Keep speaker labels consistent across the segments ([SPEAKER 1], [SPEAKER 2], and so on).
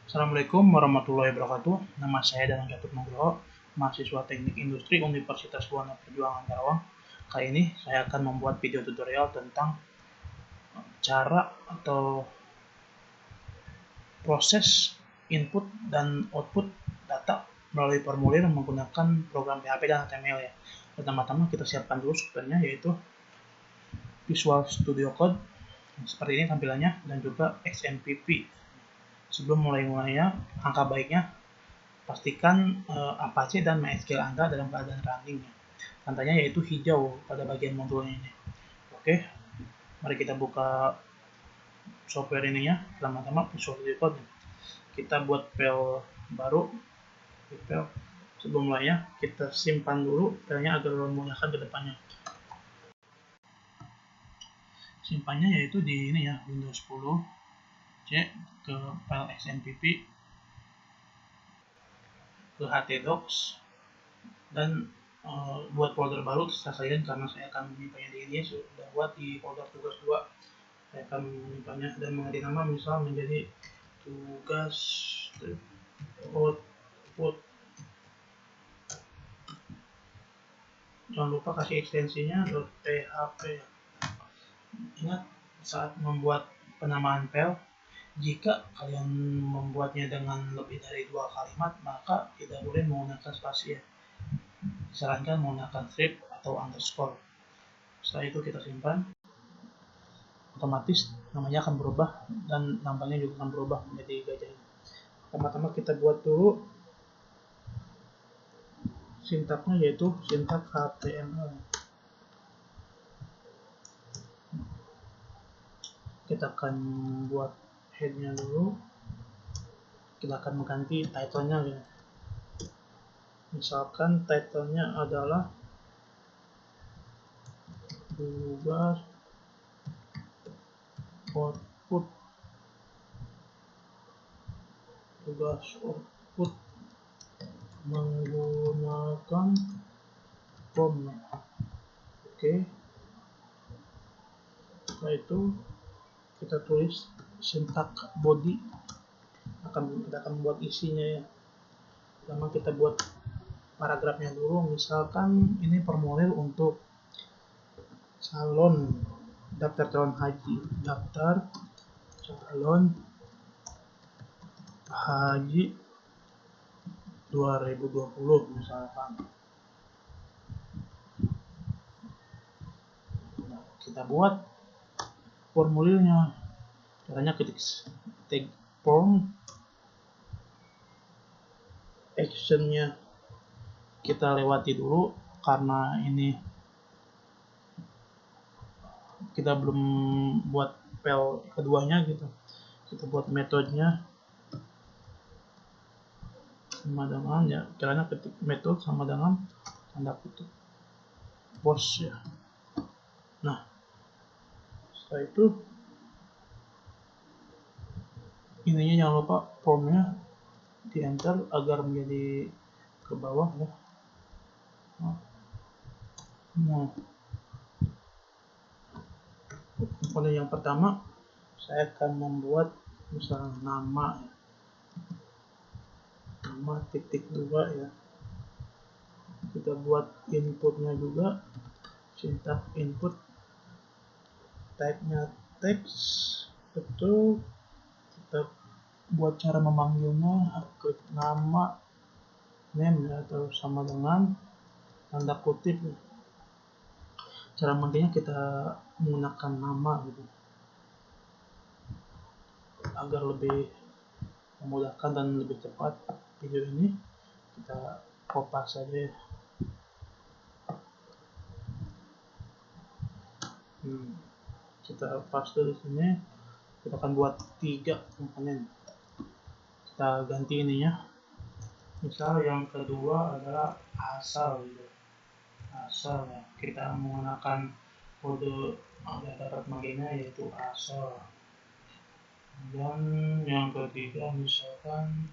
[SPEAKER 1] Assalamualaikum warahmatullahi wabarakatuh. Nama saya Danang Gatot Nugroho, mahasiswa Teknik Industri Universitas Buana Perjuangan Karawang. Kali ini saya akan membuat video tutorial tentang cara atau proses input dan output data melalui formulir menggunakan program PHP dan HTML ya. Pertama-tama kita siapkan dulu softwarenya, yaitu Visual Studio Code seperti ini tampilannya, dan juga XMPP. Sebelum mulainya, angka baiknya pastikan Apache dan MySQL Anda dalam keadaan running. Tandanya yaitu hijau pada bagian modulnya ini. Oke, mari kita buka software ininya. Pertama-tama Visual Studio Code. Kita buat file baru. Sebelum mulainya, kita simpan dulu filenya agar memudahkan ke depannya. Simpannya yaitu di ini ya, Windows 10 C ke file XMPP, ke htdocs, dan buat folder baru saya salin karena saya akan menyimpannya di ini. Sudah buat di folder tugas 2, saya akan menyimpannya dan mengganti nama misal menjadi tugas output. Jangan lupa kasih ekstensinya .php. Ingat saat membuat penamaan file, jika kalian membuatnya dengan lebih dari 2 kalimat, maka tidak boleh menggunakan spasi ya. Disarankan menggunakan strip atau underscore. Setelah itu kita simpan. Otomatis namanya akan berubah dan nampaknya juga akan berubah menjadi gajah ini. Pertama-tama kita buat dulu sintaknya, yaitu sintak HTML. Kita akan buat headnya dulu. Kita akan mengganti title-nya ya. Misalkan title-nya adalah tugas output menggunakan form. Oke. Setelah itu kita tulis sintak body. Kita akan membuat isinya ya. Pertama kita buat paragrafnya dulu. Misalkan ini formulir untuk daftar calon haji 2020 misalkan. Nah, kita buat formulirnya. Caranya ketik tag form, actionnya kita lewati dulu karena ini kita belum buat file keduanya gitu. Kita buat metodenya sama dengan ya, caranya ketik metode sama dengan tanda kutip post ya. Nah, setelah itu ininya jangan lupa formnya di enter agar menjadi ke bawah ya. Nah, komponen yang pertama saya akan membuat misalnya nama ya. Nama .2 ya. Kita buat inputnya juga, sintak input, type-nya text, betul. Kita buat cara memanggilnya klik nama name ya, atau sama dengan tanda kutip ya. Cara memanggilnya kita menggunakan nama gitu agar lebih memudahkan dan lebih cepat video ini. Kita kopas saja ya. Kita paste di sini. Kita akan buat 3 komponen. Kita ganti ininya. Misal yang kedua adalah asal gitu. Asal ya. Kita menggunakan kode agar dapat manggilnya yaitu asal. Dan yang ketiga misalkan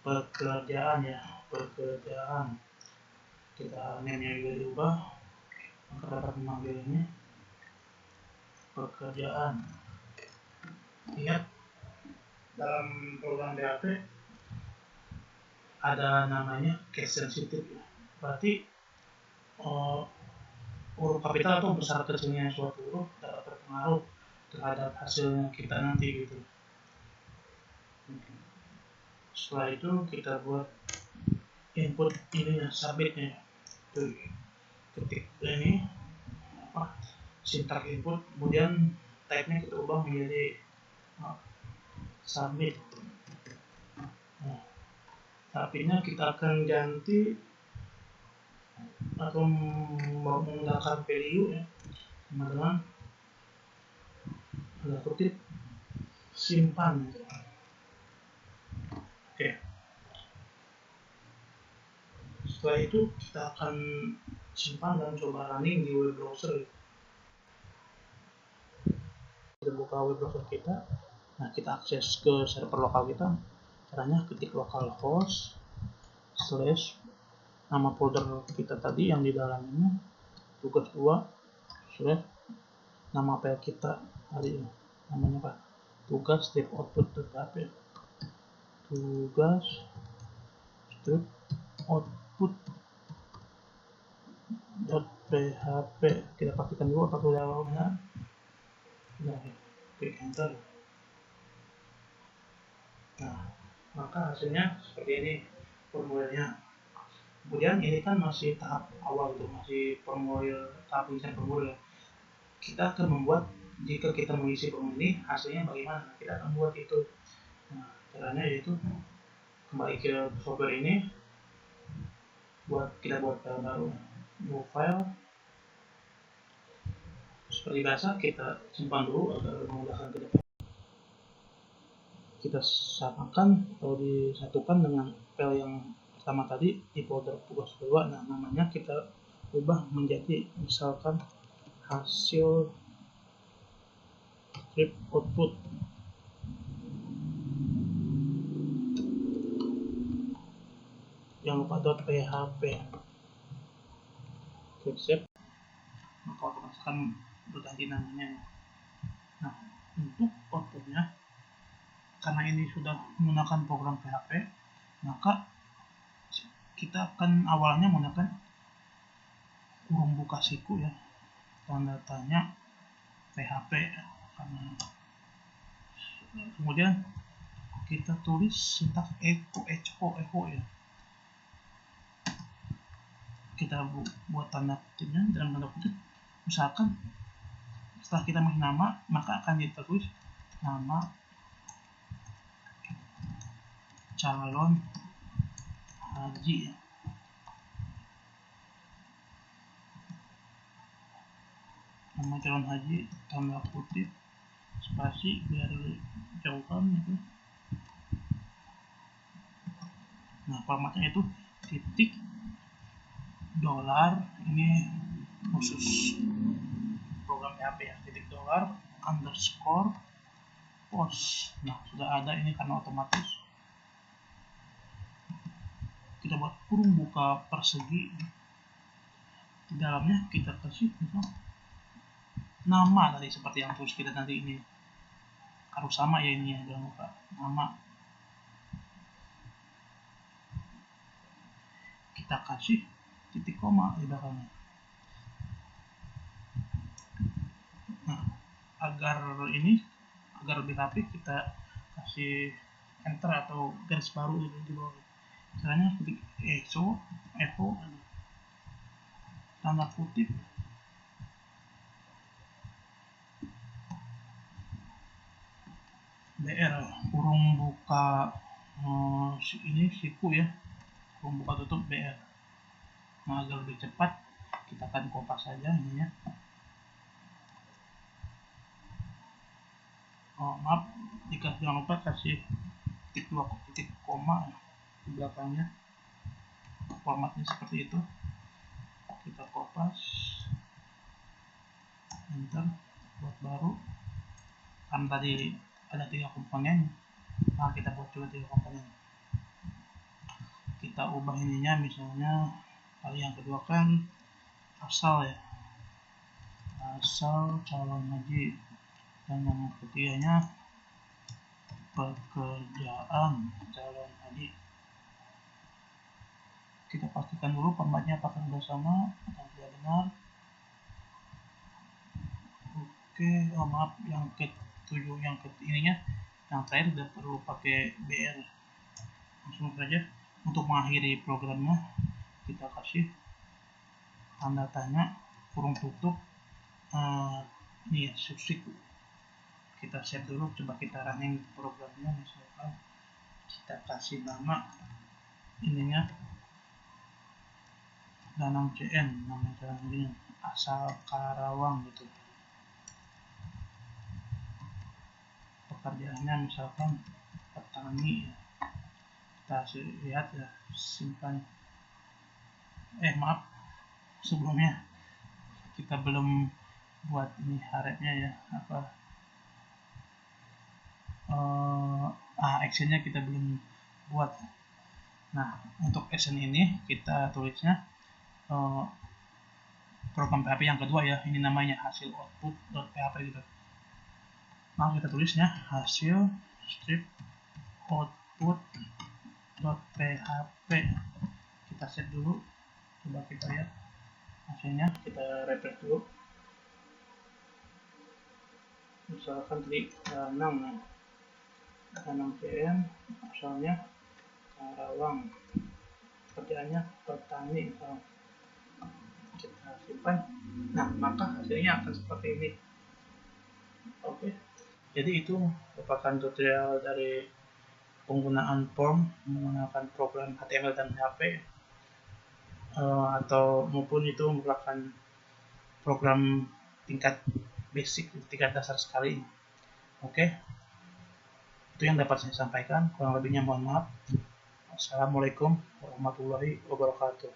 [SPEAKER 1] pekerjaan ya, pekerjaan. Kita name-nya juga diubah agar dapat memanggilnya pekerjaan. Lihat dalam program PHP ada namanya case sensitive ya. Berarti huruf kapital atau besar kecilnya suatu huruf dapat berpengaruh terhadap hasilnya kita nanti gitu. Setelah itu kita buat input ininya, submitnya. Tuh, ketik ini sintak input, kemudian type-nya kita ubah menjadi submit. Nah, tapi-nya kita akan ganti atau menggunakan value ya, teman-teman. Ada kutip simpan. Oke. Setelah itu kita akan simpan dan coba running di web browser. Kita buka web browser kita. Nah, kita akses ke server lokal kita. Caranya ketik localhost / nama folder kita tadi yang di dalamnya tugas 2 / nama file kita tadi, namanya apa? Tugas strip output.php. Tugas strip output.php. Kita pastikan dulu apakah sudah benar. Nah, klik enter. Nah, maka hasilnya seperti ini formulirnya. Kemudian ini kan masih tahap awal tuh, masih formulir, tahap pengisian formulir. Kita akan membuat, jika kita mengisi formulir ini hasilnya bagaimana, kita akan buat itu. Nah, caranya yaitu kembali ke software ini, kita buat file baru, new file. Seperti biasa kita simpan dulu agar memudahkan ke depan. Kita samakan atau disatukan dengan file yang pertama tadi di folder tugas 2. Nah, namanya kita ubah menjadi misalkan hasil strip output. Jangan lupa .php. Klik save, maka otomatis akan berganti namanya. Nah, untuk outputnya, karena ini sudah menggunakan program PHP, maka kita akan awalnya menggunakan kurung buka siku ya, tanda tanya PHP. Kemudian kita tulis sintaks echo ya. Kita buat tanda kutipnya dalam tanda kutip. Misalkan setelah kita mengasih nama, maka akan kita tulis nama calon haji. Nama calon haji tanda kutip spasi biar jauhkan itu. Nah, formatnya itu titik $, ini khusus program PHP ya, titik $, underscore post. Nah, sudah ada ini karena otomatis. Kita buat kurung buka persegi, di dalamnya kita kasih nama tadi seperti yang tulis kita nanti ini harus sama ya, ini ya, jangan lupa nama. Kita kasih titik koma di belakangnya. Nah, agar lebih rapi, kita kasih enter atau garis baru di bawah. Caranya ketik echo tanda kutip BR, kurung buka ini siku ya, kurung buka tutup BR. Nah, agar lebih cepat kita akan kopas saja ini ya. Maaf, jika jangan lupa kasih titik koma di belakangnya. Formatnya seperti itu. Kita kopas, enter, buat baru. Kan tadi ada 3 komponen, nah kita buat juga 3 komponen. Kita ubah ininya, misalnya kali yang kedua kan asal ya, asal calon haji, dan yang ketiganya pekerjaan calon haji. Kita pastikan dulu formatnya apakah sudah sama atau tidak benar. Oke, oh maaf, yang ketujuh, yang ininya, yang terakhir tidak perlu pakai BR. Langsung saja untuk mengakhiri programnya kita kasih tanda tanya kurung tutup. Ini ya, substitute. Kita save dulu, coba kita running programnya. Misalkan kita kasih nama ininya Danang CN, nama jalannya asal Karawang gitu. Pekerjaannya misalkan petani ya. Kita lihat ya, simpan. Maaf, sebelumnya kita belum buat ini haretnya ya, actionnya kita belum buat. Nah, untuk action ini kita tulisnya program PHP yang kedua ya, ini namanya hasil output.php gitu. Nah, kita tulisnya hasil strip output.php. Kita save dulu, coba kita lihat hasilnya, kita refresh dulu. Misalkan tadi Danang CN, asalnya Karawang, kerjaannya petani. Kita simpan. Nah, maka hasilnya akan seperti ini. Oke, jadi itu merupakan tutorial dari penggunaan form menggunakan program HTML dan PHP, atau maupun itu merupakan program tingkat basic, tingkat dasar sekali. Oke, itu yang dapat saya sampaikan. Kurang lebihnya mohon maaf. Assalamualaikum warahmatullahi wabarakatuh.